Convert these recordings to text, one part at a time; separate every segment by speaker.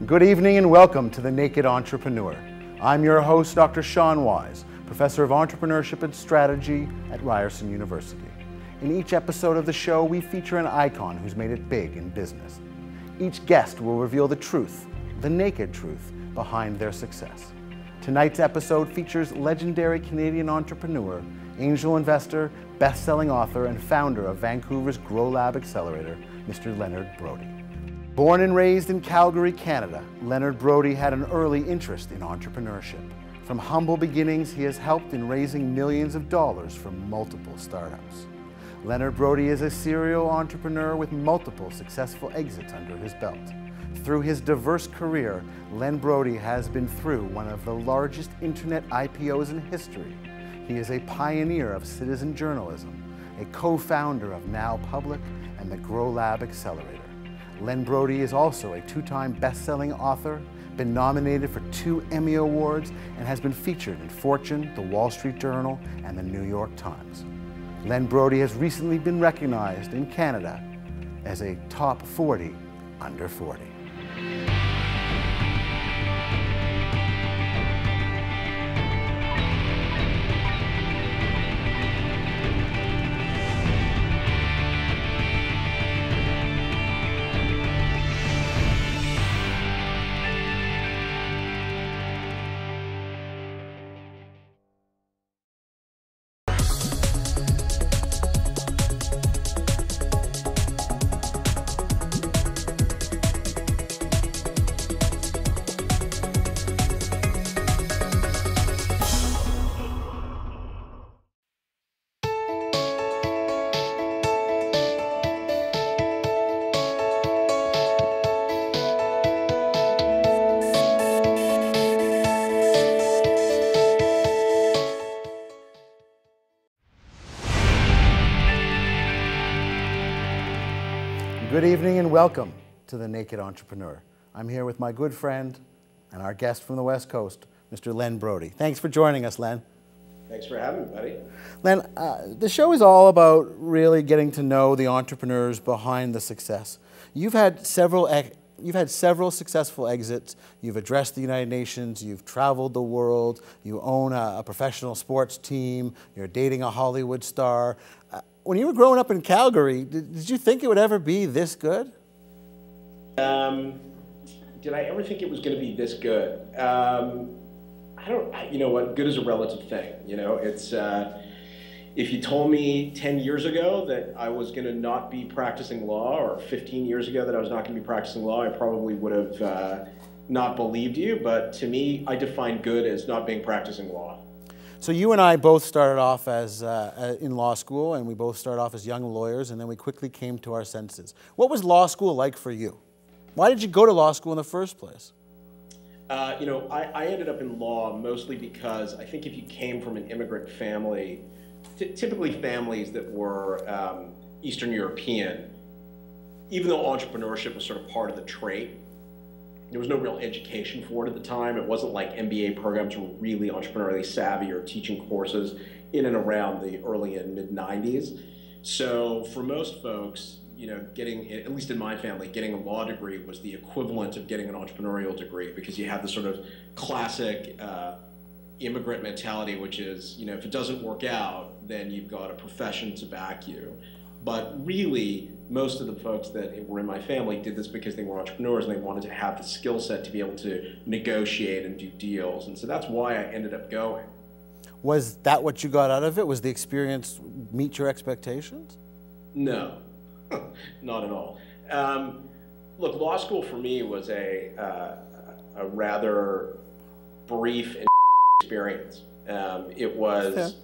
Speaker 1: Good evening and welcome to The Naked Entrepreneur. I'm your host, Dr. Sean Wise, Professor of Entrepreneurship and Strategy at Ryerson University. In each episode of the show, we feature an icon who's made it big in business. Each guest will reveal the truth, the naked truth, behind their success. Tonight's episode features legendary Canadian entrepreneur, angel investor, best-selling author, and founder of Vancouver's Grow Lab Accelerator, Mr. Leonard Brody. Born and raised in Calgary, Canada, Leonard Brody had an early interest in entrepreneurship. From humble beginnings, he has helped in raising millions of dollars from multiple startups. Leonard Brody is a serial entrepreneur with multiple successful exits under his belt. Through his diverse career, Len Brody has been through one of the largest internet IPOs in history. He is a pioneer of citizen journalism, a co-founder of Now Public and the Grow Lab Accelerator. Len Brody is also a two-time best-selling author, been nominated for 2 Emmy Awards, and has been featured in Fortune, The Wall Street Journal, and the New York Times. Len Brody has recently been recognized in Canada as a top 40 under 40. Good evening and welcome to The Naked Entrepreneur. I'm here with my good friend and our guest from the West Coast, Mr. Len Brody. Thanks for joining us, Len.
Speaker 2: Thanks for having me, buddy.
Speaker 1: Len, the show is all about really getting to know the entrepreneurs behind the success. You've had several successful exits. You've addressed the United Nations. You've traveled the world. You own a professional sports team. You're dating a Hollywood star. When you were growing up in Calgary, did you think it would ever be this good?
Speaker 2: Did I ever think it was going to be this good? You know what, good is a relative thing. You know, it's, if you told me 10 years ago that I was going to not be practicing law, or 15 years ago that I was not going to be practicing law, I probably would have not believed you. But to me, I define good as not being practicing law.
Speaker 1: So you and I both started off as in law school, and we both started off as young lawyers, and then we quickly came to our senses. What was law school like for you? Why did you go to law school in the first place?
Speaker 2: You know, I ended up in law mostly because I think if you came from an immigrant family, typically families that were Eastern European, even though entrepreneurship was sort of part of the trade, there was no real education for it at the time. It wasn't like MBA programs were really entrepreneurially savvy or teaching courses in and around the early and mid-90s. So for most folks, you know, getting, at least in my family, getting a law degree was the equivalent of getting an entrepreneurial degree, because you had the sort of classic immigrant mentality, which is, you know, if it doesn't work out, then you've got a profession to back you. But really, most of the folks that were in my family did this because they were entrepreneurs and they wanted to have the skill set to be able to negotiate and do deals. And so that's why I ended up going.
Speaker 1: Was that what you got out of it? Was the experience meet your expectations?
Speaker 2: No, not at all. Look, law school for me was a rather brief experience. It was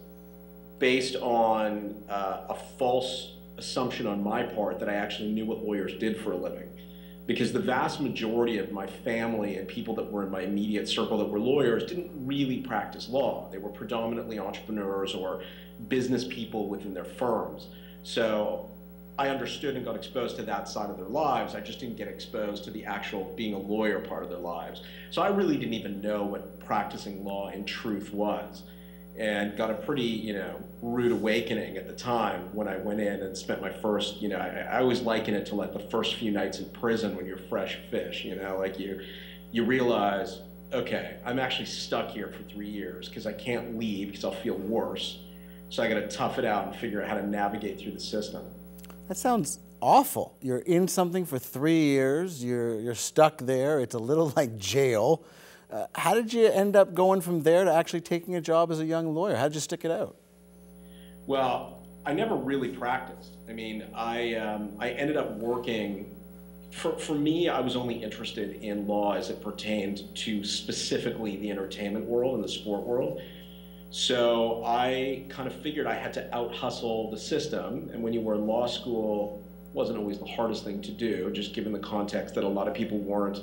Speaker 2: based on a false assumption on my part that I actually knew what lawyers did for a living, because the vast majority of my family and people that were in my immediate circle that were lawyers didn't really practice law. They were predominantly entrepreneurs or business people within their firms. So I understood and got exposed to that side of their lives. I just didn't get exposed to the actual being a lawyer part of their lives. So I really didn't even know what practicing law in truth was. and got a pretty, rude awakening at the time when I went in and spent my first, I always liken it to like the first few nights in prison when you're fresh fish, like you realize, okay, I'm actually stuck here for 3 years because I can't leave because I'll feel worse. So I got to tough it out and figure out how to navigate through the system.
Speaker 1: That sounds awful. You're in something for 3 years, you're stuck there, it's a little like jail. How did you end up going from there to actually taking a job as a young lawyer? How did you stick it out?
Speaker 2: Well, I never really practiced. I mean, I ended up working, for me, I was only interested in law as it pertained to specifically the entertainment world and the sport world. So I kind of figured I had to out-hustle the system, and when you were in law school, it wasn't always the hardest thing to do, just given the context that a lot of people weren't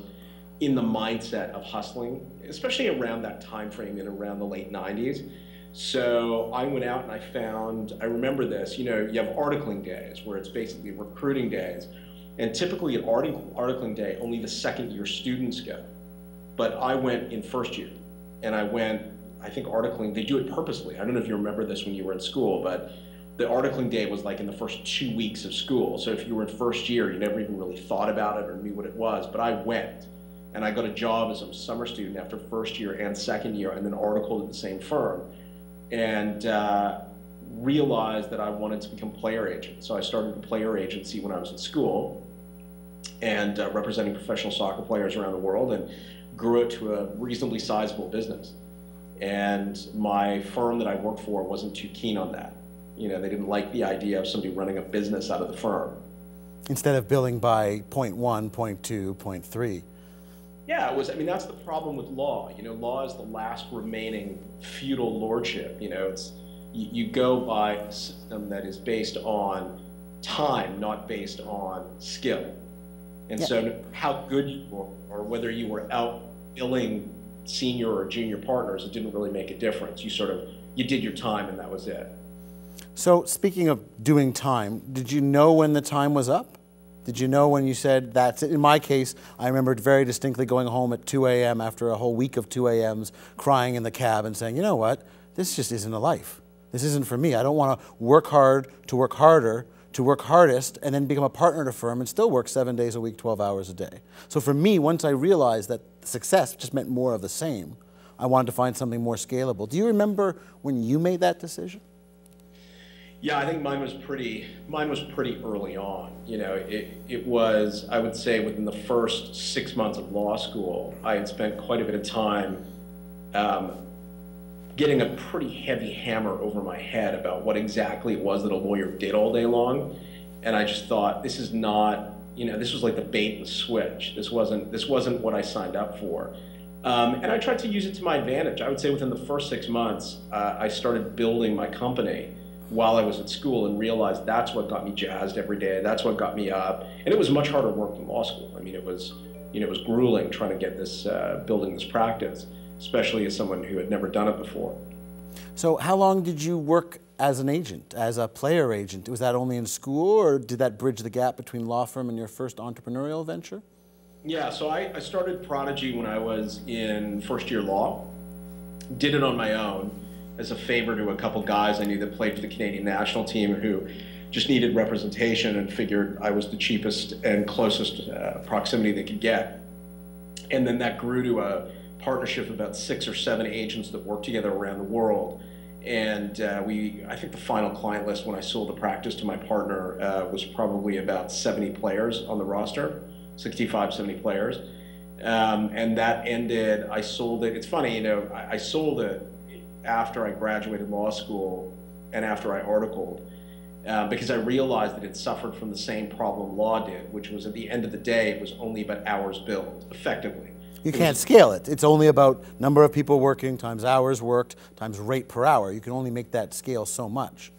Speaker 2: in the mindset of hustling, especially around that time frame in around the late 90s. So I went out and I remember this, you have articling days where it's basically recruiting days. And typically at articling day, only the second year students go. But I went in first year, and I think articling, they do it purposely. I don't know if you remember this when you were in school, but the articling day was like in the first 2 weeks of school. So if you were in first year, you never even really thought about it or knew what it was. But I went, and I got a job as a summer student after first year and second year, and then articled at the same firm, and realized that I wanted to become player agent. So I started a player agency when I was in school, and representing professional soccer players around the world, and grew it to a reasonably sizable business. And my firm that I worked for wasn't too keen on that. They didn't like the idea of somebody running a business out of the firm.
Speaker 1: Instead of billing by point 1, point 2, point 3.
Speaker 2: Yeah, that's the problem with law. Law is the last remaining feudal lordship. You go by a system that is based on time, not based on skill. And so no matter how good you were, or whether you were out billing senior or junior partners, it didn't really make a difference. You did your time and that was it.
Speaker 1: So speaking of doing time, did you know when the time was up? Did you know when you said that's it? In my case, I remembered very distinctly going home at 2 a.m. after a whole week of 2 a.m.s, crying in the cab and saying, you know what, this just isn't a life. This isn't for me. I don't want to work hard to work harder, to work hardest, and then become a partner at a firm and still work 7 days a week, 12 hours a day. So for me, once I realized that success just meant more of the same, I wanted to find something more scalable. Do you remember when you made that decision?
Speaker 2: Yeah, I think mine was pretty early on. It was, I would say, within the first 6 months of law school, I had spent quite a bit of time getting a pretty heavy hammer over my head about what exactly it was that a lawyer did all day long. And I just thought, this is not, this was like the bait and switch. This wasn't what I signed up for. And I tried to use it to my advantage. I would say within the first 6 months, I started building my company while I was at school and realized that's what got me jazzed every day. That's what got me up. And it was much harder work than law school. It was grueling trying to get this, building this practice, especially as someone who had never done it before.
Speaker 1: So how long did you work as an agent, as a player agent? Was that only in school, or did that bridge the gap between law firm and your first entrepreneurial venture?
Speaker 2: Yeah, so I started Prodigy when I was in first year law, did it on my own as a favor to a couple guys I knew that played for the Canadian national team who just needed representation and figured I was the cheapest and closest proximity they could get. And then that grew to a partnership of about 6 or 7 agents that worked together around the world. And I think the final client list when I sold the practice to my partner was probably about 70 players on the roster, 65, 70 players. And that ended, I sold it. It's funny, I sold it after I graduated law school and after I articled, because I realized that it suffered from the same problem law did, which was at the end of the day, it was only about hours billed, effectively.
Speaker 1: You can't scale it. It's only about number of people working times hours worked times rate per hour. You can only make that scale so much.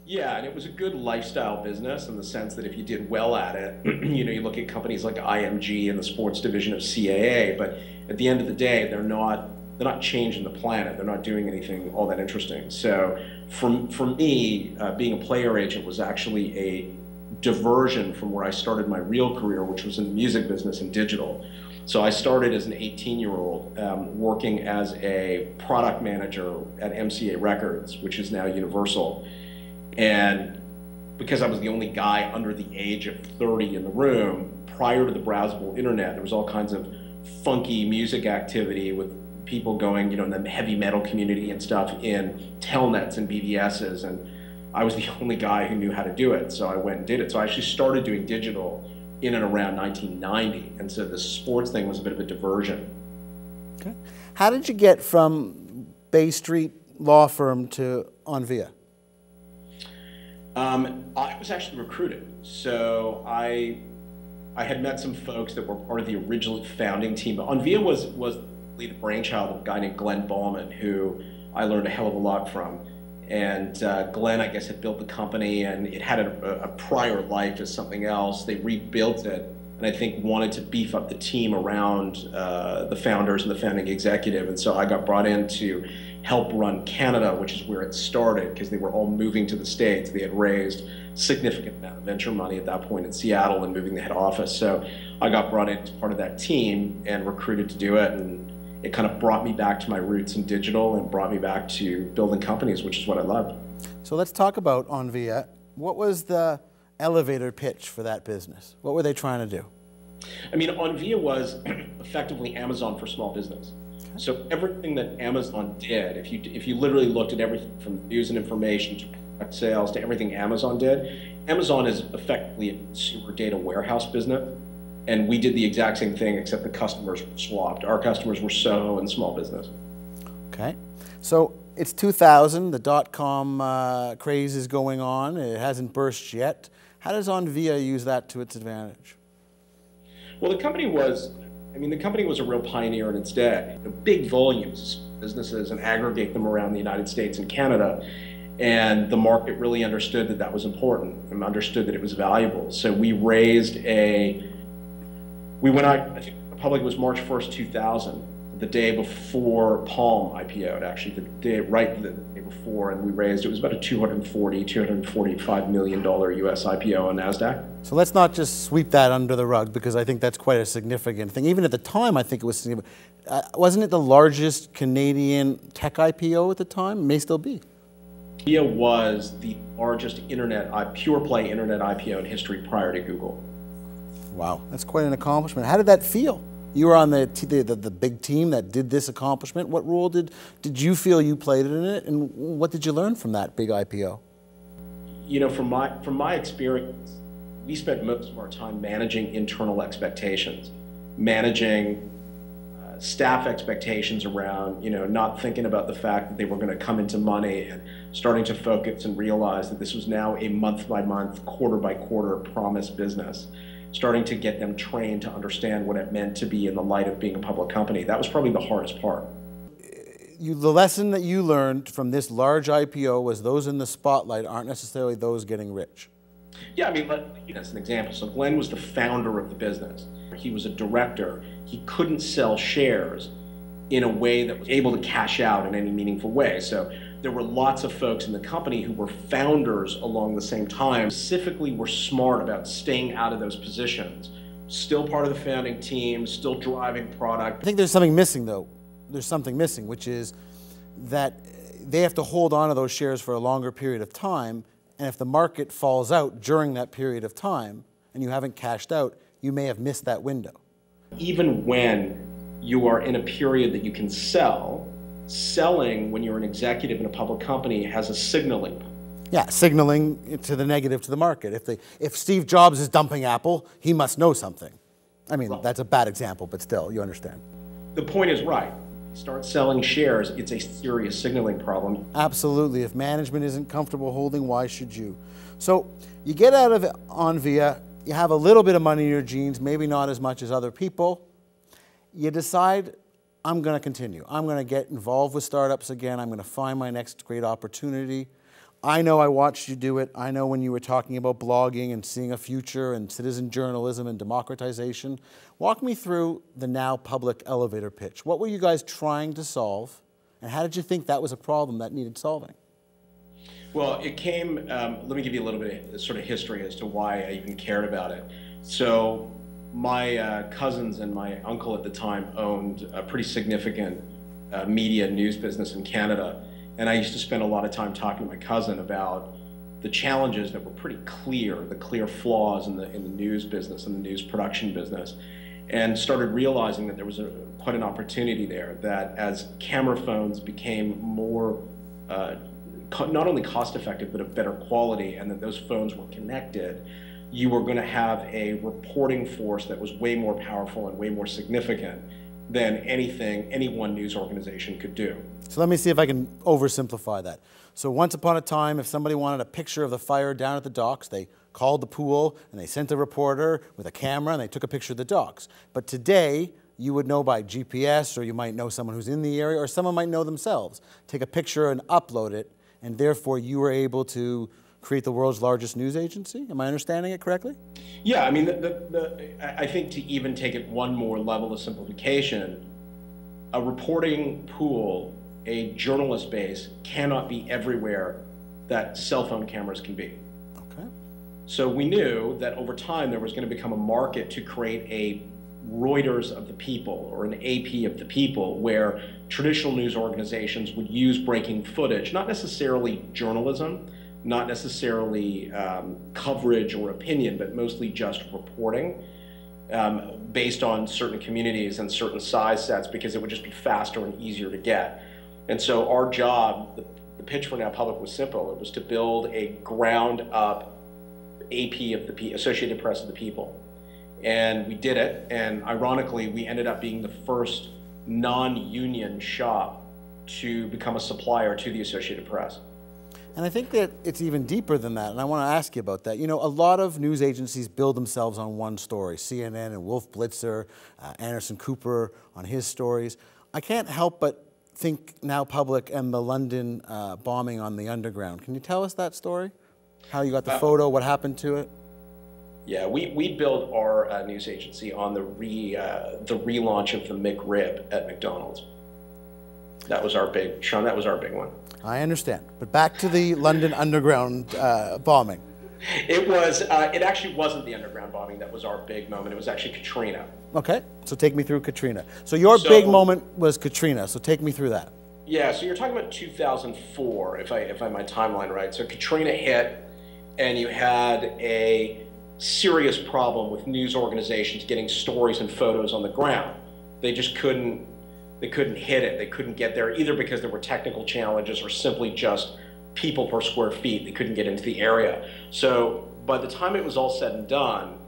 Speaker 2: Yeah, and it was a good lifestyle business in the sense that if you did well at it, you look at companies like IMG and the sports division of CAA, but at the end of the day, they're not changing the planet. They're not doing anything all that interesting. So for me, being a player agent was actually diversion from where I started my real career, which was in the music business and digital. So I started as an 18-year-old working as a product manager at MCA Records, which is now Universal. And because I was the only guy under the age of 30 in the room, prior to the browsable internet, there was all kinds of funky music activity with people going, in the heavy metal community and stuff in telnets and BBSs, and I was the only guy who knew how to do it, so I went and did it. So I actually started doing digital in and around 1990, and so the sports thing was a bit of a diversion.
Speaker 1: Okay. How did you get from Bay Street law firm to Onvia?
Speaker 2: I was actually recruited. So I had met some folks that were part of the original founding team. Onvia was the brainchild of a guy named Glenn Ballman, who I learned a hell of a lot from. And Glenn, I guess, had built the company, and it had a prior life as something else. They rebuilt it, and I think wanted to beef up the team around the founders and the founding executive. And so I got brought in to help run Canada, which is where it started, because they were all moving to the States. They had raised significant amount of venture money at that point in Seattle and moving the head office. So I got brought in as part of that team and recruited to do it. And it kind of brought me back to my roots in digital and brought me back to building companies, which is what I loved.
Speaker 1: So let's talk about Onvia. What was the elevator pitch for that business? What were they trying to do?
Speaker 2: I mean, Onvia was effectively Amazon for small business. Okay. So everything that Amazon did, if you literally looked at everything from news and information to product sales to everything Amazon did, Amazon is effectively a consumer data warehouse business. And we did the exact same thing, except the customers were swapped. Our customers were Soho and small business.
Speaker 1: Okay. So it's 2000, the dot-com craze is going on. It hasn't burst yet. How does Onvia use that to its advantage?
Speaker 2: Well, the company was a real pioneer in its day. Big volumes of businesses and aggregate them around the United States and Canada. And the market really understood that that was important and understood that it was valuable. So we went out, I think the public was March 1st, 2000, the day before Palm IPO'd, actually, the day before, and we raised, it was about a $245 million US IPO on NASDAQ.
Speaker 1: So let's not just sweep that under the rug, because I think that's quite a significant thing. Even at the time, I think it was significant. Wasn't it the largest Canadian tech IPO at the time? It may still be.
Speaker 2: Onvia was the largest pure play internet IPO in history prior to Google.
Speaker 1: Wow, that's quite an accomplishment. How did that feel? You were on the big team that did this accomplishment. What role did you feel you played in it, and what did you learn from that big IPO?
Speaker 2: From my experience, we spent most of our time managing internal expectations, managing staff expectations around, not thinking about the fact that they were going to come into money, and starting to focus and realize that this was now a month-by-month, quarter-by-quarter promised business. Starting to get them trained to understand what it meant to be in the light of being a public company. That was probably the hardest part.
Speaker 1: The lesson that you learned from this large IPO was those in the spotlight aren't necessarily those getting rich.
Speaker 2: Yeah, I mean, that's an example. So Glenn was the founder of the business. He was a director. He couldn't sell shares in a way that was able to cash out in any meaningful way. So there were lots of folks in the company who were founders along the same time, specifically were smart about staying out of those positions. Still part of the founding team, still driving product.
Speaker 1: I think there's something missing, though. There's something missing, which is that they have to hold on to those shares for a longer period of time, and if the market falls out during that period of time and you haven't cashed out, you may have missed that window.
Speaker 2: Even when you are in a period that you can sell, selling when you're an executive in a public company has a signaling.
Speaker 1: Yeah, signaling to the negative to the market. If Steve Jobs is dumping Apple, he must know something. I mean, that's a bad example, but still, you understand.
Speaker 2: The point is right. You start selling shares, it's a serious signaling problem.
Speaker 1: Absolutely. If management isn't comfortable holding, why should you? So you get out of Onvia, you have a little bit of money in your jeans, maybe not as much as other people. You decide, I'm going to continue. I'm going to get involved with startups again. I'm going to find my next great opportunity. I know I watched you do it. I know when you were talking about blogging and seeing a future and citizen journalism and democratization. Walk me through the now public elevator pitch. What were you guys trying to solve, and how did you think that was a problem that needed solving?
Speaker 2: Well, it came, let me give you a little bit of sort of history as to why I even cared about it. So my cousins and my uncle at the time owned a pretty significant media news business in Canada. And I used to spend a lot of time talking to my cousin about the challenges that were pretty clear, the clear flaws in the news business and the news production business, and started realizing that there was quite an opportunity there, that as camera phones became more not only cost effective, but of better quality, and that those phones were connected, you were going to have a reporting force that was way more powerful and way more significant than anything any one news organization could do.
Speaker 1: So let me see if I can oversimplify that. So once upon a time, if somebody wanted a picture of the fire down at the docks, they called the pool and they sent a reporter with a camera and they took a picture of the docks. But today, you would know by GPS, or you might know someone who's in the area, or someone might know themselves. Take a picture and upload it, and therefore you were able to create the world's largest news agency? Am I understanding it correctly?
Speaker 2: Yeah, I mean, I think to even take it one more level of simplification, a reporting pool, a journalist base, cannot be everywhere that cell phone cameras can be.
Speaker 1: Okay.
Speaker 2: So we knew that over time there was going to become a market to create a Reuters of the people, or an AP of the people, where traditional news organizations would use breaking footage, not necessarily journalism, not necessarily coverage or opinion, but mostly just reporting based on certain communities and certain size sets, because it would just be faster and easier to get. And so our job, the pitch for Now Public was simple. It was to build a ground up AP of the Associated Press of the people. And we did it, and ironically, we ended up being the first non-union shop to become a supplier to the Associated Press.
Speaker 1: And I think that it's even deeper than that, and I want to ask you about that. You know, a lot of news agencies build themselves on one story. CNN and Wolf Blitzer, Anderson Cooper on his stories. I can't help but think Now Public and the London bombing on the Underground. Can you tell us that story? How you got the photo, what happened to it?
Speaker 2: Yeah, we built our news agency on the relaunch of the McRib at McDonald's. That was our big, Sean, that was our big one.
Speaker 1: I understand, but back to the London Underground bombing.
Speaker 2: It was, it actually wasn't the Underground bombing that was our big moment. It was actually Katrina.
Speaker 1: Okay, so take me through Katrina. So your big moment was Katrina, so take me through that.
Speaker 2: Yeah, so you're talking about 2004, if I have my timeline right. So Katrina hit, and you had a serious problem with news organizations getting stories and photos on the ground. They just couldn't hit it. They couldn't get there, either because there were technical challenges or simply just people per square feet. They couldn't get into the area. So by the time it was all said and done,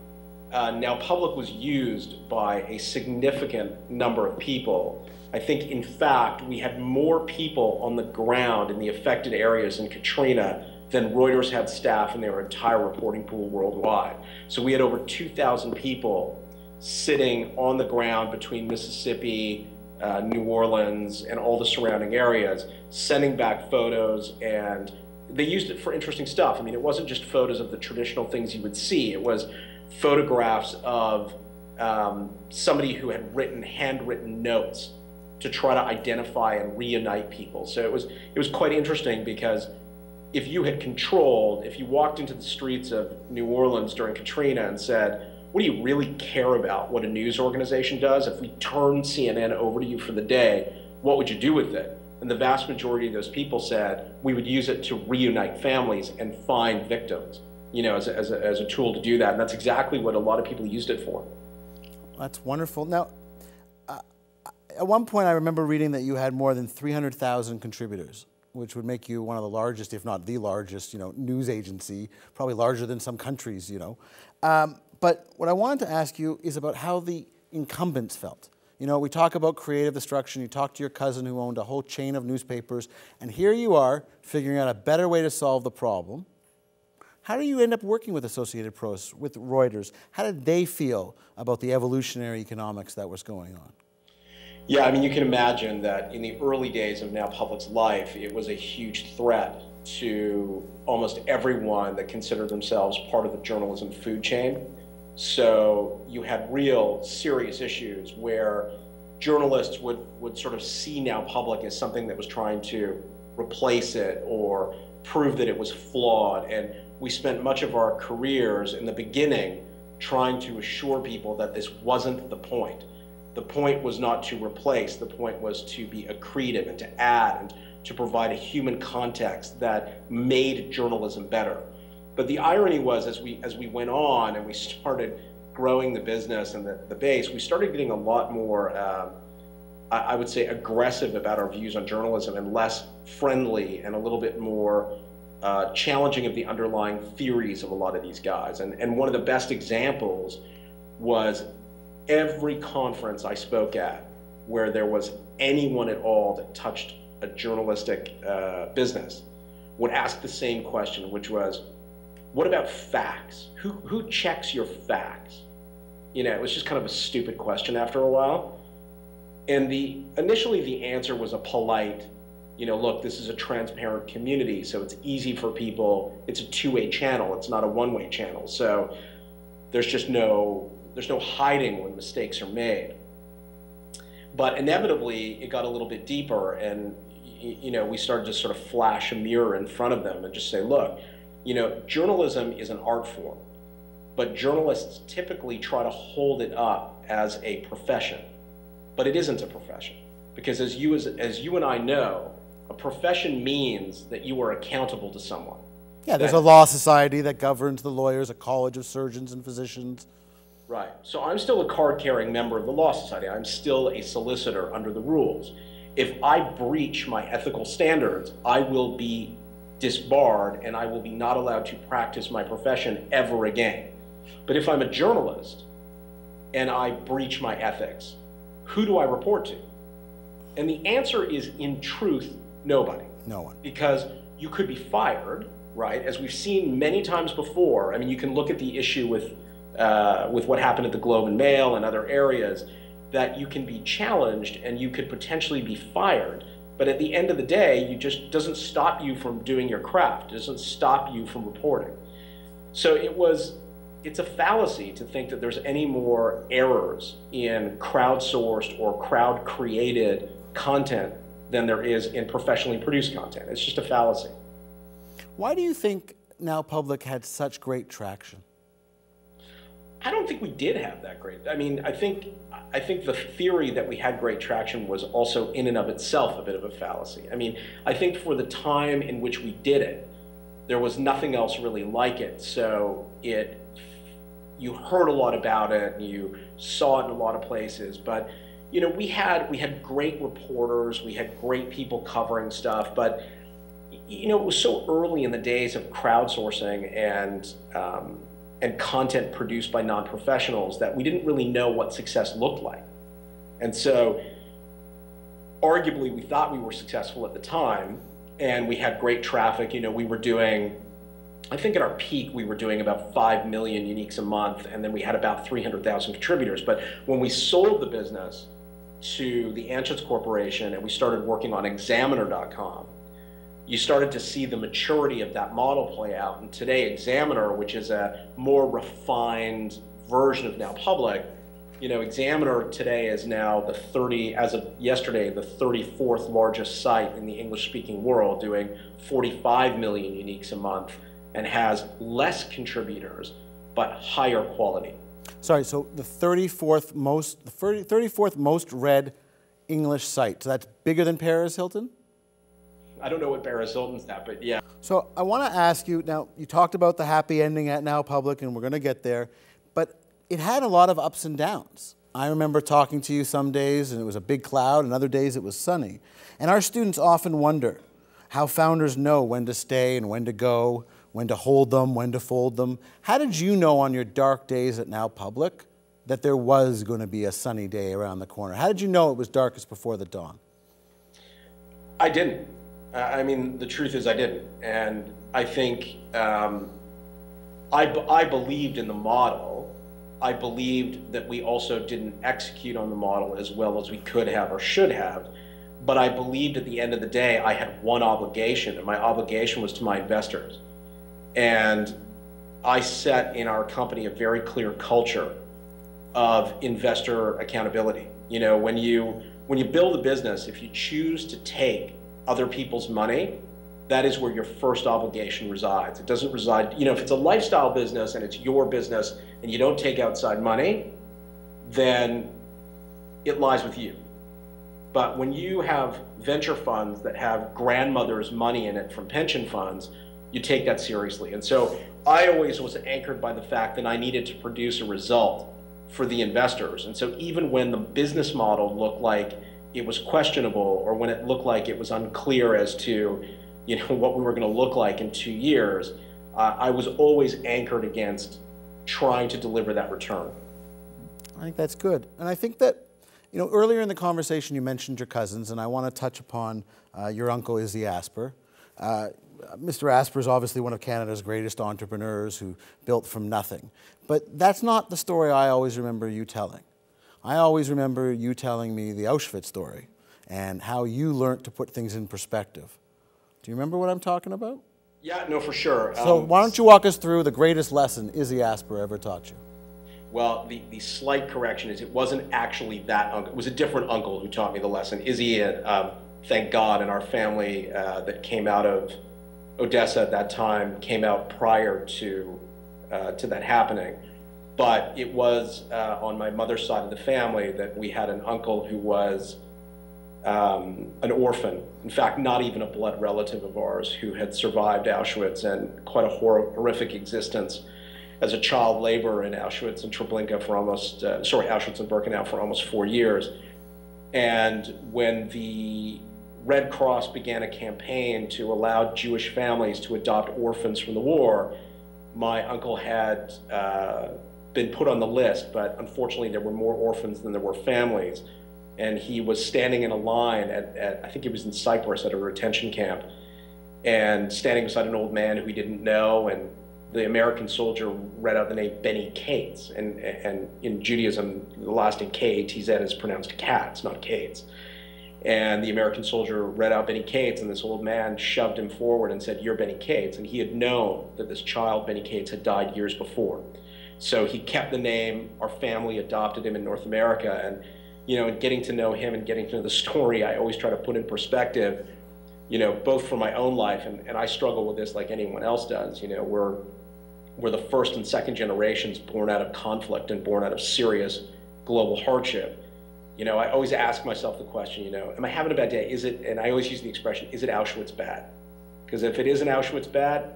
Speaker 2: Now Public was used by a significant number of people. I think, in fact, we had more people on the ground in the affected areas in Katrina than Reuters had staff in their entire reporting pool worldwide. So we had over 2,000 people sitting on the ground between Mississippi, New Orleans, and all the surrounding areas, sending back photos, and they used it for interesting stuff. I mean, it wasn't just photos of the traditional things you would see. It was photographs of somebody who had handwritten notes to try to identify and reunite people. So it was quite interesting, because if you walked into the streets of New Orleans during Katrina and said, what do you really care about what a news organization does? If we turned CNN over to you for the day, what would you do with it? And the vast majority of those people said, we would use it to reunite families and find victims, you know, as a tool to do that. And that's exactly what a lot of people used it for.
Speaker 1: That's wonderful. Now, at one point I remember reading that you had more than 300,000 contributors, which would make you one of the largest, if not the largest, you know, news agency, probably larger than some countries, you know. But what I wanted to ask you is about how the incumbents felt. You know, we talk about creative destruction. You talk to your cousin who owned a whole chain of newspapers, and here you are figuring out a better way to solve the problem. How do you end up working with Associated Press, with Reuters? How did they feel about the evolutionary economics that was going on?
Speaker 2: Yeah, I mean, you can imagine that in the early days of Now Public's life, it was a huge threat to almost everyone that considered themselves part of the journalism food chain. So you had real serious issues where journalists would sort of see Now Public as something that was trying to replace it or prove that it was flawed. And we spent much of our careers in the beginning trying to assure people that this wasn't the point. The point was not to replace, the point was to be accretive and to add and to provide a human context that made journalism better. But the irony was, as we went on and we started growing the business and the base, we started getting a lot more, I would say, aggressive about our views on journalism and less friendly and a little bit more challenging of the underlying theories of a lot of these guys. And one of the best examples was every conference I spoke at where there was anyone at all that touched a journalistic business would ask the same question, which was, what about facts? Who checks your facts? You know, it was just kind of a stupid question after a while. And initially the answer was a polite, you know, look, this is a transparent community, so it's easy for people. It's a two-way channel. It's not a one-way channel. So there's no hiding when mistakes are made. But inevitably, it got a little bit deeper, and you know, we started to sort of flash a mirror in front of them and just say, look, you know, journalism is an art form, but journalists typically try to hold it up as a profession, but it isn't a profession, because as you and I know, a profession means that you are accountable to someone.
Speaker 1: Yeah, there's a law society that governs the lawyers, a college of surgeons and physicians.
Speaker 2: Right. So I'm still a card-carrying member of the Law Society. I'm still a solicitor under the rules. If I breach my ethical standards, I will be disbarred and I will be not allowed to practice my profession ever again. But if I'm a journalist and I breach my ethics, who do I report to? And the answer is, in truth, nobody.
Speaker 1: No one.
Speaker 2: Because you could be fired, right? As we've seen many times before. I mean, you can look at the issue with what happened at the Globe and Mail and other areas, that you can be challenged and you could potentially be fired. But at the end of the day, it doesn't stop you from doing your craft. It doesn't stop you from reporting. So it's a fallacy to think that there's any more errors in crowdsourced or crowd-created content than there is in professionally produced content. It's just a fallacy.
Speaker 1: Why do you think Now Public had such great traction?
Speaker 2: I don't think we did have that great. I mean, I think the theory that we had great traction was also in and of itself a bit of a fallacy. I mean, I think for the time in which we did it, there was nothing else really like it. So you heard a lot about it and you saw it in a lot of places. But you know, we had great reporters, we had great people covering stuff, but you know, it was so early in the days of crowdsourcing and content produced by non-professionals that we didn't really know what success looked like. And so arguably we thought we were successful at the time and we had great traffic. You know, we were doing, I think at our peak, we were doing about 5 million uniques a month, and then we had about 300,000 contributors. But when we sold the business to the Anschutz Corporation and we started working on Examiner.com, you started to see the maturity of that model play out. And today, Examiner, which is a more refined version of Now Public, you know, Examiner today is now as of yesterday, the 34th largest site in the English-speaking world, doing 45 million uniques a month, and has less contributors, but higher quality.
Speaker 1: Sorry, so the 34th most read English site. So that's bigger than Paris Hilton?
Speaker 2: I don't know what Paris Hilton's at, but yeah.
Speaker 1: So I want to ask you, now you talked about the happy ending at Now Public, and we're going to get there, but it had a lot of ups and downs. I remember talking to you some days and it was a big cloud, and other days it was sunny. And our students often wonder how founders know when to stay and when to go, when to hold them, when to fold them. How did you know on your dark days at Now Public that there was going to be a sunny day around the corner? How did you know it was darkest before the dawn?
Speaker 2: I didn't. I mean, the truth is I didn't. And I think I believed in the model. I believed that we also didn't execute on the model as well as we could have or should have. But I believed at the end of the day, I had one obligation, and my obligation was to my investors. And I set in our company a very clear culture of investor accountability. You know, when you build a business, if you choose to take other people's money, that is where your first obligation resides. It doesn't reside, if it's a lifestyle business and it's your business and you don't take outside money, then it lies with you. But when you have venture funds that have grandmother's money in it from pension funds, you take that seriously. And so I always was anchored by the fact that I needed to produce a result for the investors. And so even when the business model looked like it was questionable, or when it looked like it was unclear as to what we were going to look like in 2 years, I was always anchored against trying to deliver that return.
Speaker 1: I think that's good. And I think that, earlier in the conversation you mentioned your cousins, and I want to touch upon your uncle, Izzy Asper. Mr. Asper is obviously one of Canada's greatest entrepreneurs who built from nothing. But that's not the story I always remember you telling. I always remember you telling me the Auschwitz story and how you learned to put things in perspective. Do you remember what I'm talking about?
Speaker 2: Yeah, no, for sure.
Speaker 1: So why don't you walk us through the greatest lesson Izzy Asper ever taught you?
Speaker 2: Well, the slight correction is it wasn't actually that uncle. It was a different uncle who taught me the lesson. Izzy had, thank God, in our family that came out of Odessa at that time, came out prior to that happening. But it was on my mother's side of the family that we had an uncle who was an orphan. In fact, not even a blood relative of ours, who had survived Auschwitz and quite a horrific existence as a child laborer in Auschwitz and Treblinka for Auschwitz and Birkenau for almost 4 years. And when the Red Cross began a campaign to allow Jewish families to adopt orphans from the war, my uncle had been put on the list, but unfortunately there were more orphans than there were families. And he was standing in a line I think he was in Cyprus at a retention camp, and standing beside an old man who he didn't know, and the American soldier read out the name Benny Cates, and in Judaism, the last name K-A-T-Z is pronounced Katz, not Cates. And the American soldier read out Benny Cates, and this old man shoved him forward and said, "You're Benny Cates." And he had known that this child, Benny Cates, had died years before. So he kept the name, our family adopted him in North America, and in getting to know him and getting to know the story, I always try to put in perspective, both for my own life, and I struggle with this like anyone else does. We're the first and second generations born out of conflict and born out of serious global hardship. I always ask myself the question, am I having a bad day? Is it, and I always use the expression, is it Auschwitz bad? Because if it isn't Auschwitz bad,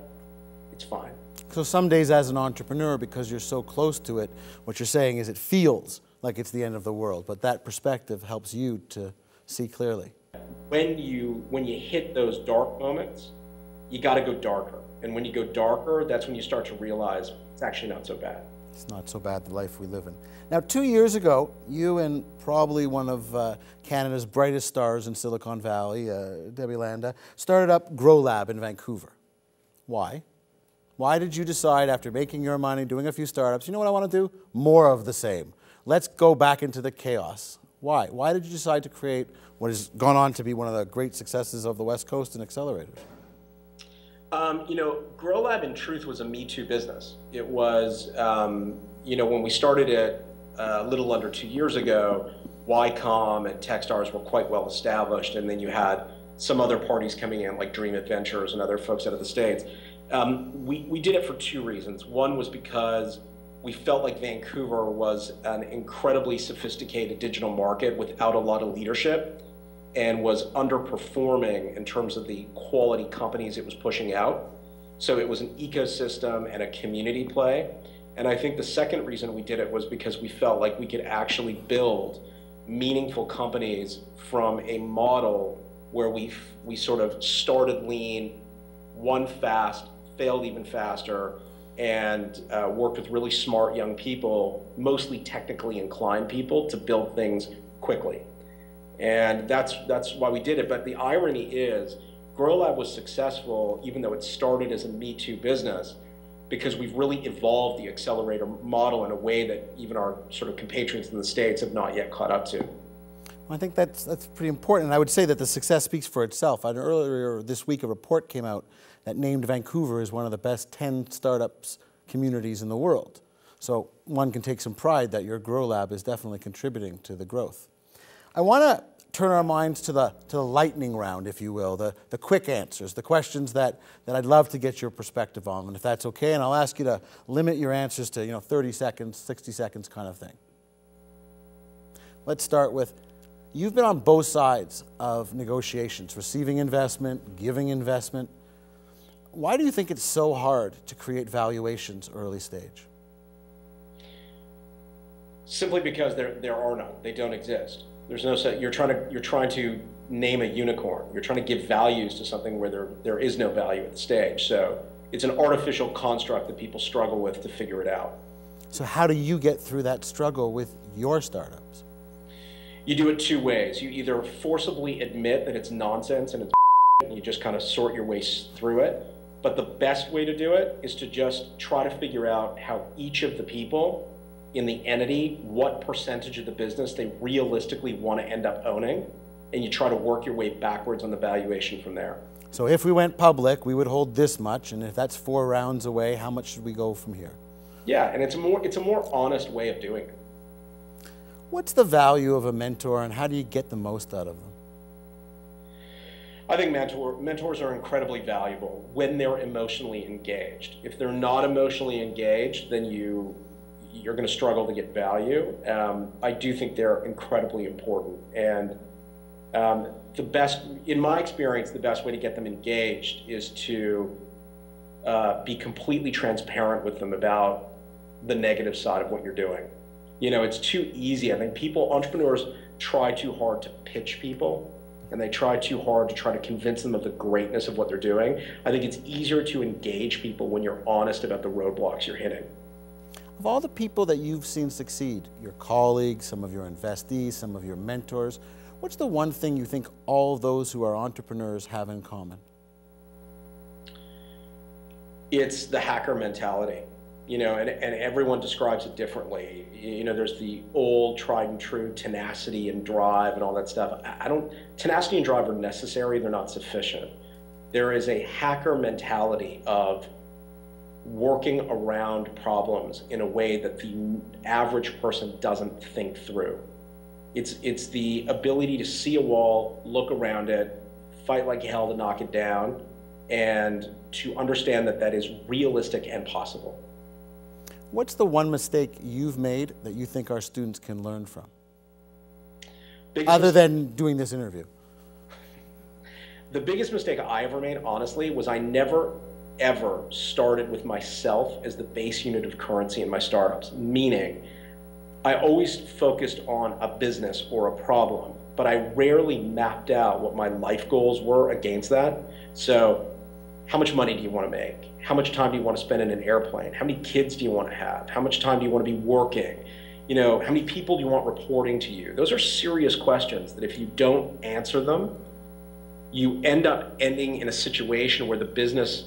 Speaker 2: it's fine.
Speaker 1: So some days as an entrepreneur, because you're so close to it, what you're saying is it feels like it's the end of the world, but that perspective helps you to see clearly.
Speaker 2: When you hit those dark moments, you got to go darker. And when you go darker, that's when you start to realize it's actually not so bad.
Speaker 1: It's not so bad, the life we live in. Now, 2 years ago, you and probably one of Canada's brightest stars in Silicon Valley, Debbie Landa, started up Grow Lab in Vancouver. Why? Why did you decide, after making your money, doing a few startups, you know what I want to do? More of the same. Let's go back into the chaos. Why? Why did you decide to create what has gone on to be one of the great successes of the West Coast and accelerators?
Speaker 2: Grow Lab in truth was a Me Too business. It was, when we started it a little under 2 years ago, YCOM and Techstars were quite well established, and then you had some other parties coming in like Dream Adventures and other folks out of the States. We did it for two reasons. One was because we felt like Vancouver was an incredibly sophisticated digital market without a lot of leadership, and was underperforming in terms of the quality companies it was pushing out. So it was an ecosystem and a community play. And I think the second reason we did it was because we felt like we could actually build meaningful companies from a model where we sort of started lean, won fast, failed even faster, and worked with really smart young people, mostly technically inclined people, to build things quickly. And that's why we did it. But the irony is, Grow Lab was successful, even though it started as a Me Too business, because we've really evolved the accelerator model in a way that even our sort of compatriots in the States have not yet caught up to.
Speaker 1: Well, I think that's pretty important. And I would say that the success speaks for itself. Earlier this week, a report came out that named Vancouver as one of the best 10 startups communities in the world. So one can take some pride that your Grow Lab is definitely contributing to the growth. I want to turn our minds to the lightning round, if you will, the quick answers, the questions that I'd love to get your perspective on, and if that's okay, and I'll ask you to limit your answers to 30 seconds, 60 seconds kind of thing. Let's start with, you've been on both sides of negotiations, receiving investment, giving investment. Why do you think it's so hard to create valuations early stage?
Speaker 2: Simply because there are none. They don't exist. There's no set. You're trying to name a unicorn. You're trying to give values to something where there is no value at the stage. So it's an artificial construct that people struggle with to figure it out.
Speaker 1: So how do you get through that struggle with your startups?
Speaker 2: You do it two ways. You either forcibly admit that it's nonsense and it's and you just kind of sort your way through it. But the best way to do it is to just try to figure out how each of the people in the entity, what percentage of the business they realistically want to end up owning, and you try to work your way backwards on the valuation from there.
Speaker 1: So if we went public, we would hold this much, and if that's 4 rounds away, how much should we go from here?
Speaker 2: Yeah, and it's a more honest way of doing it.
Speaker 1: What's the value of a mentor, and how do you get the most out of them?
Speaker 2: I think mentors are incredibly valuable when they're emotionally engaged. If they're not emotionally engaged, then you're going to struggle to get value. I do think they're incredibly important. And in my experience, the best way to get them engaged is to be completely transparent with them about the negative side of what you're doing. It's too easy. I think entrepreneurs try too hard to pitch people, and they try too hard to try to convince them of the greatness of what they're doing. I think it's easier to engage people when you're honest about the roadblocks you're hitting.
Speaker 1: Of all the people that you've seen succeed, your colleagues, some of your investees, some of your mentors, what's the one thing you think all of those who are entrepreneurs have in common?
Speaker 2: It's the hacker mentality, and everyone describes it differently. There's the old tried and true tenacity and drive and all that stuff. Tenacity and drive are necessary, they're not sufficient. There is a hacker mentality of working around problems in a way that the average person doesn't think through. It's the ability to see a wall, look around it, fight like hell to knock it down, and to understand that that is realistic and possible.
Speaker 1: What's the one mistake you've made that you think our students can learn from? Other than doing this interview.
Speaker 2: The biggest mistake I ever made, honestly, was I never ever started with myself as the base unit of currency in my startups. Meaning, I always focused on a business or a problem, but I rarely mapped out what my life goals were against that. So, how much money do you want to make? How much time do you want to spend in an airplane? How many kids do you want to have? How much time do you want to be working? How many people do you want reporting to you? Those are serious questions that if you don't answer them, you end up ending in a situation where the business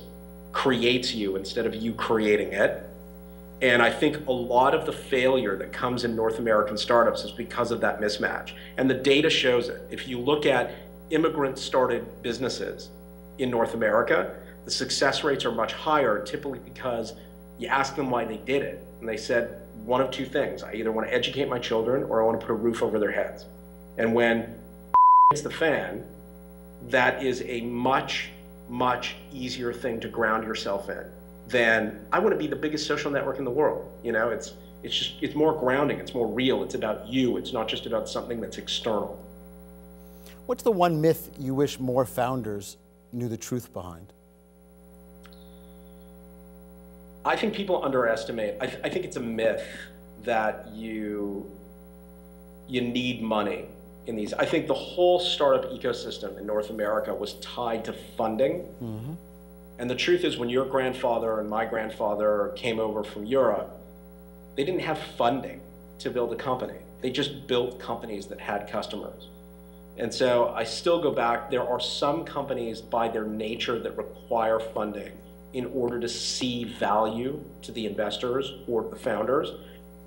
Speaker 2: creates you instead of you creating it. And I think a lot of the failure that comes in North American startups is because of that mismatch. And the data shows it. If you look at immigrant-started businesses in North America, the success rates are much higher, typically because you ask them why they did it. And they said one of two things. I either want to educate my children or I want to put a roof over their heads. And when hits the fan, that is a much easier thing to ground yourself in than I want to be the biggest social network in the world. It's more grounding, it's more real, it's about you, it's not just about something that's external.
Speaker 1: What's the one myth you wish more founders knew the truth behind?
Speaker 2: I think people underestimate, I think it's a myth that you need money in these. I think the whole startup ecosystem in North America was tied to funding. Mm-hmm. And the truth is, when your grandfather and my grandfather came over from Europe, they didn't have funding to build a company. They just built companies that had customers. And so I still go back, there are some companies by their nature that require funding in order to see value to the investors or the founders.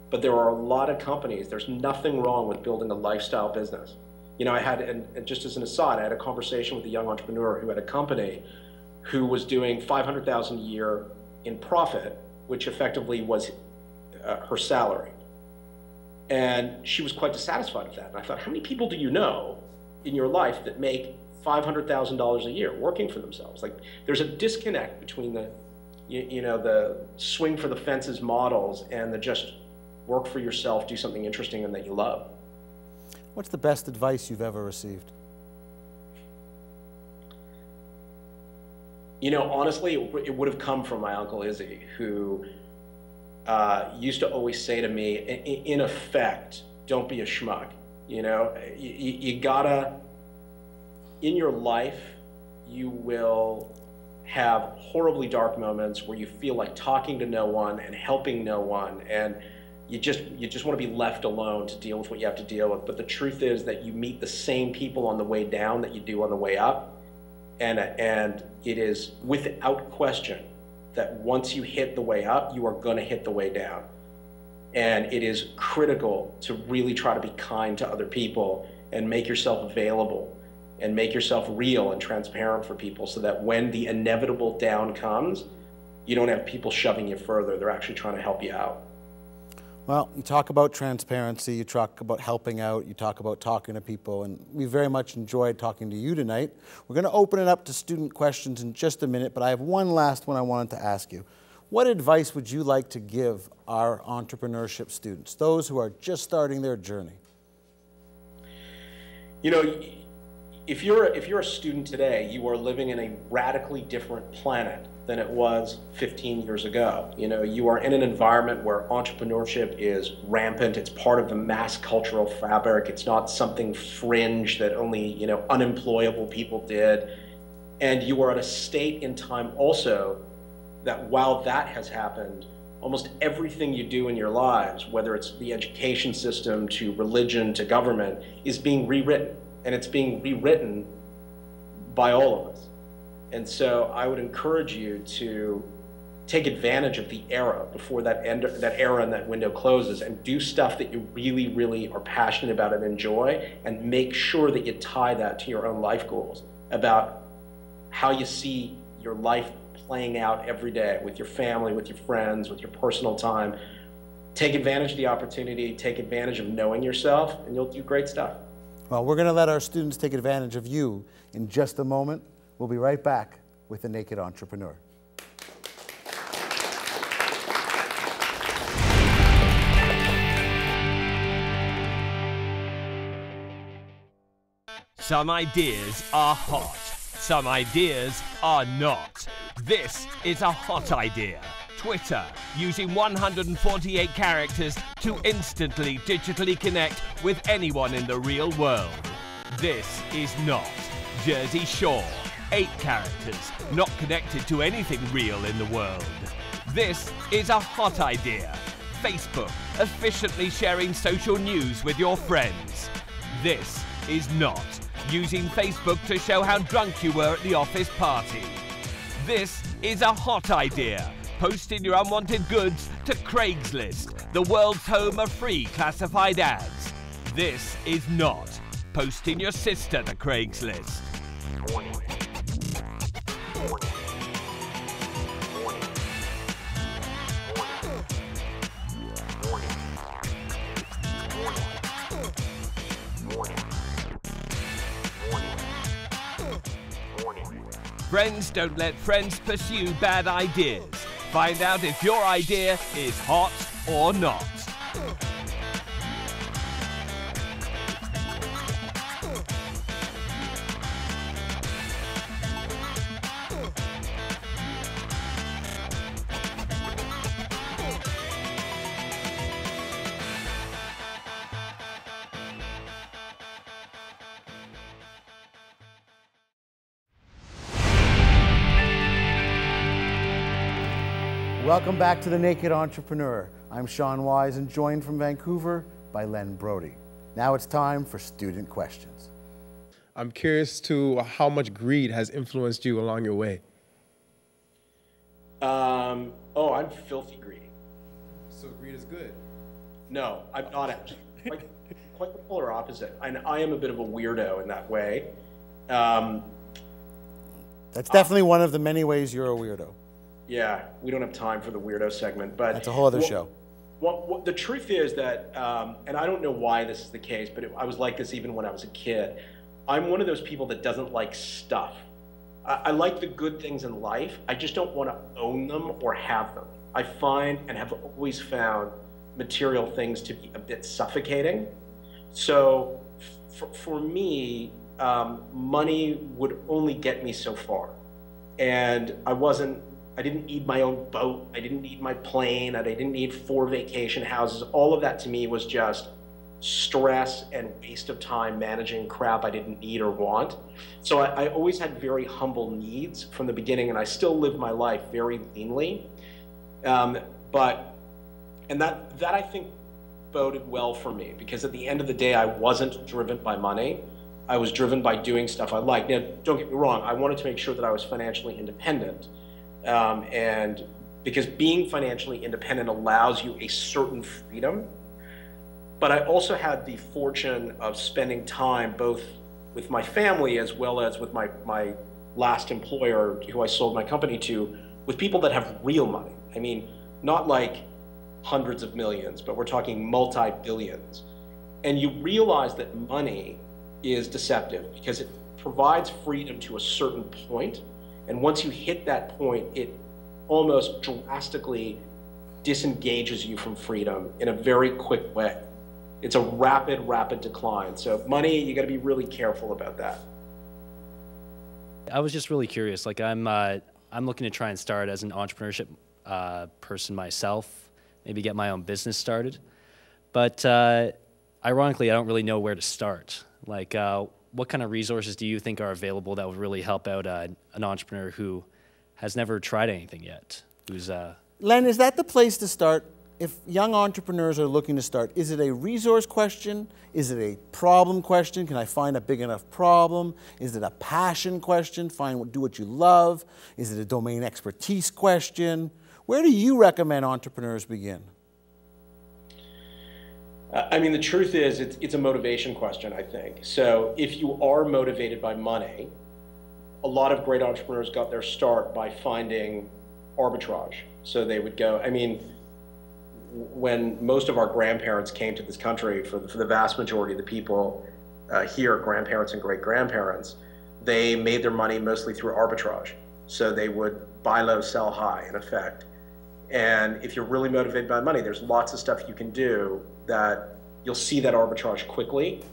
Speaker 2: But there are a lot of companies, there's nothing wrong with building a lifestyle business. I had, and just as an aside, I had a conversation with a young entrepreneur who had a company who was doing $500,000 a year in profit, which effectively was her salary. And she was quite dissatisfied with that. And I thought, how many people do you know in your life that make $500,000 a year working for themselves. Like, there's a disconnect between the, the swing for the fences models and the just work for yourself, do something interesting and that you love.
Speaker 1: What's the best advice you've ever received?
Speaker 2: Honestly, it would have come from my Uncle Izzy, who used to always say to me, in effect, don't be a schmuck. You gotta, in your life, you will have horribly dark moments where you feel like talking to no one and helping no one, and you just want to be left alone to deal with what you have to deal with. But the truth is that you meet the same people on the way down that you do on the way up. And it is without question that once you hit the way up, you are going to hit the way down. And it is critical to really try to be kind to other people and make yourself available and make yourself real and transparent for people, so that when the inevitable down comes, you don't have people shoving you further. They're actually trying to help you out.
Speaker 1: Well, you talk about transparency, you talk about helping out, you talk about talking to people, and we very much enjoyed talking to you tonight. We're going to open it up to student questions in just a minute, but I have one last one I wanted to ask you. What advice would you like to give our entrepreneurship students, those who are just starting their journey?
Speaker 2: If you're a student today, you are living in a radically different planet than it was 15 years ago. You are in an environment where entrepreneurship is rampant. It's part of the mass cultural fabric. It's not something fringe that only, unemployable people did. And you are at a state in time also that while that has happened, almost everything you do in your lives, whether it's the education system to religion to government, is being rewritten. And it's being rewritten by all of us. And so I would encourage you to take advantage of the era before that era and that window closes, and do stuff that you really, really are passionate about and enjoy, and make sure that you tie that to your own life goals about how you see your life playing out every day with your family, with your friends, with your personal time. Take advantage of the opportunity, take advantage of knowing yourself, and you'll do great stuff.
Speaker 1: Well, we're going to let our students take advantage of you in just a moment. We'll be right back with The Naked Entrepreneur.
Speaker 3: Some ideas are hot. Some ideas are not. This is a hot idea. Twitter, using 148 characters to instantly digitally connect with anyone in the real world. This is not. Jersey Shore, 8 characters, not connected to anything real in the world. This is a hot idea. Facebook, efficiently sharing social news with your friends. This is not. Using Facebook to show how drunk you were at the office party. This is a hot idea. Posting your unwanted goods to Craigslist, the world's home of free classified ads. This is not. Posting your sister to Craigslist. Friends don't let friends pursue bad ideas. Find out if your idea is hot or not.
Speaker 1: Welcome back to The Naked Entrepreneur. I'm Sean Wise and joined from Vancouver by Leonard Brody. Now it's time for student questions.
Speaker 4: I'm curious to how much greed has influenced you along your way.
Speaker 2: I'm filthy greedy.
Speaker 4: So greed is good?
Speaker 2: No, I'm not actually. Quite the polar opposite. I am a bit of a weirdo in that way.
Speaker 1: That's definitely one of the many ways you're a weirdo.
Speaker 2: Yeah, we don't have time for the weirdo segment, but
Speaker 1: that's a whole other show.
Speaker 2: The truth is that, and I don't know why this is the case, but I was like this even when I was a kid. I'm one of those people that doesn't like stuff. I like the good things in life. I just don't want to own them or have them. I find and have always found material things to be a bit suffocating. So for me, money would only get me so far. And I didn't need my own boat. I didn't need my plane. I didn't need 4 vacation houses. All of that to me was just stress and waste of time managing crap I didn't need or want. So I always had very humble needs from the beginning, and I still live my life very leanly. And that I think boded well for me, because at the end of the day, I wasn't driven by money. I was driven by doing stuff I liked. Now, don't get me wrong, I wanted to make sure that I was financially independent. And because being financially independent allows you a certain freedom. But I also had the fortune of spending time both with my family as well as with my last employer, who I sold my company to, with people that have real money. I mean, not like hundreds of millions, but we're talking multi-billions. And you realize that money is deceptive because it provides freedom to a certain point. And once you hit that point, it almost drastically disengages you from freedom in a very quick way. It's a rapid decline. So money, you got to be really careful about that.
Speaker 5: I was just really curious. Like I'm looking to try and start as an entrepreneurship person myself, maybe get my own business started. But ironically, I don't really know where to start. Like, what kind of resources do you think are available that would really help out an entrepreneur who has never tried anything yet?
Speaker 1: Len, is that the place to start? If young entrepreneurs are looking to start, is it a resource question? Is it a problem question? Can I find a big enough problem? Is it a passion question? Do what you love? Is it a domain expertise question? Where do you recommend entrepreneurs begin?
Speaker 2: I mean, the truth is, it's a motivation question, I think. So if you are motivated by money, a lot of great entrepreneurs got their start by finding arbitrage. So they would go, I mean, when most of our grandparents came to this country, for the vast majority of the people here, grandparents and great-grandparents, they made their money mostly through arbitrage. So they would buy low, sell high, in effect. And if you're really motivated by money, there's lots of stuff you can do that you'll see that arbitrage quickly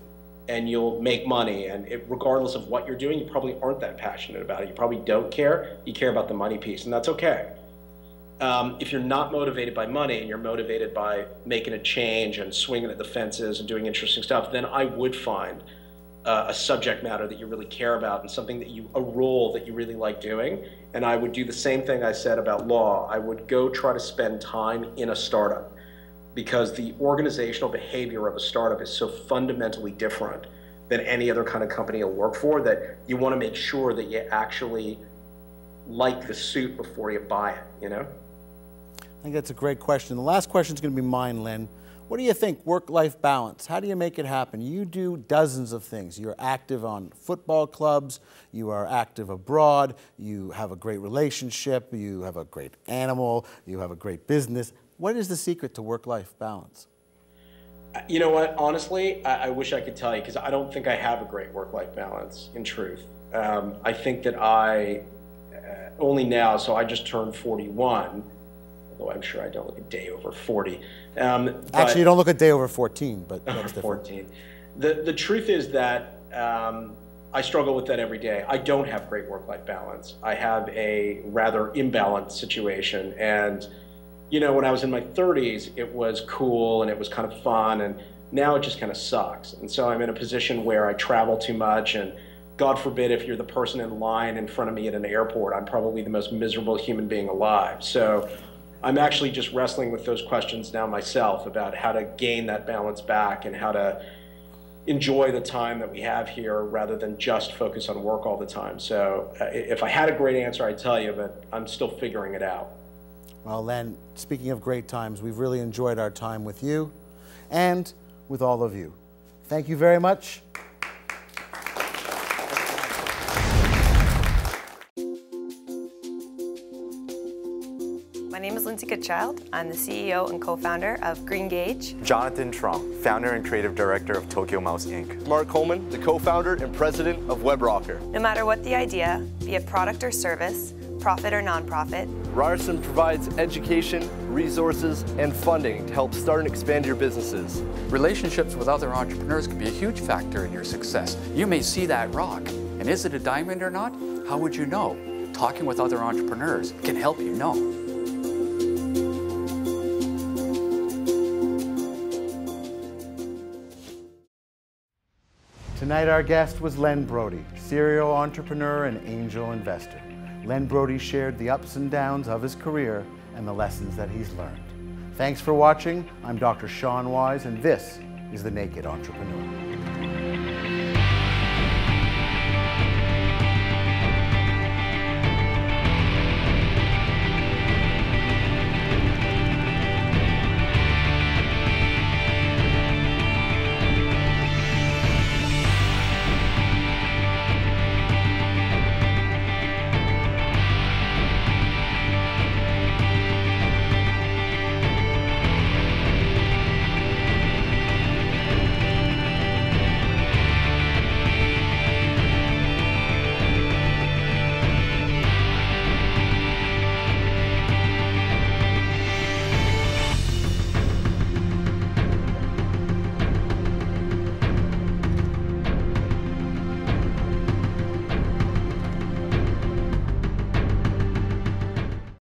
Speaker 2: and you'll make money. And regardless of what you're doing, you probably aren't that passionate about it. You probably don't care. You care about the money piece, and that's okay. If you're not motivated by money and you're motivated by making a change and swinging at the fences and doing interesting stuff, then I would find a subject matter that you really care about and something a role that you really like doing. And I would do the same thing I said about law. I would go try to spend time in a startup, because the organizational behavior of a startup is so fundamentally different than any other kind of company you'll work for, that you want to make sure that you actually like the suit before you buy it, you know?
Speaker 1: I think that's a great question. The last question is going to be mine, Len. What do you think, work-life balance? How do you make it happen? You do dozens of things. You're active on football clubs. You are active abroad. You have a great relationship. You have a great animal. You have a great business. What is the secret to work-life balance?
Speaker 2: You know what? Honestly, I wish I could tell you, because I don't think I have a great work-life balance, in truth. I think that I only now, so I just turned 41, although I'm sure I don't look a day over 40.
Speaker 1: Actually, you don't look a day over 14, but that's different.
Speaker 2: 14. The truth is that I struggle with that every day. I don't have great work-life balance. I have a rather imbalanced situation. And, you know, when I was in my 30s, it was cool and it was kind of fun, and now it just kind of sucks. And so I'm in a position where I travel too much, and God forbid, if you're the person in line in front of me at an airport, I'm probably the most miserable human being alive. So I'm actually just wrestling with those questions now myself, about how to gain that balance back and how to enjoy the time that we have here rather than just focus on work all the time. So if I had a great answer, I'd tell you, but I'm still figuring it out.
Speaker 1: Well, Len, speaking of great times, we've really enjoyed our time with you and with all of you. Thank you very much.
Speaker 6: My name is Lindsay Jessica Child. I'm the CEO and co-founder of Green Gauge.
Speaker 7: Jonathan Trump, founder and creative director of Tokyo Mouse Inc.
Speaker 8: Mark Coleman, the co-founder and president of WebRocker.
Speaker 6: No matter what the idea, be it product or service, profit or nonprofit,
Speaker 8: Ryerson provides education, resources, and funding to help start and expand your businesses.
Speaker 9: Relationships with other entrepreneurs can be a huge factor in your success. You may see that rock, and is it a diamond or not? How would you know? Talking with other entrepreneurs can help you know.
Speaker 1: Tonight our guest was Len Brody, serial entrepreneur and angel investor. Len Brody shared the ups and downs of his career and the lessons that he's learned. Thanks for watching. I'm Dr. Sean Wise, and this is The Naked Entrepreneur.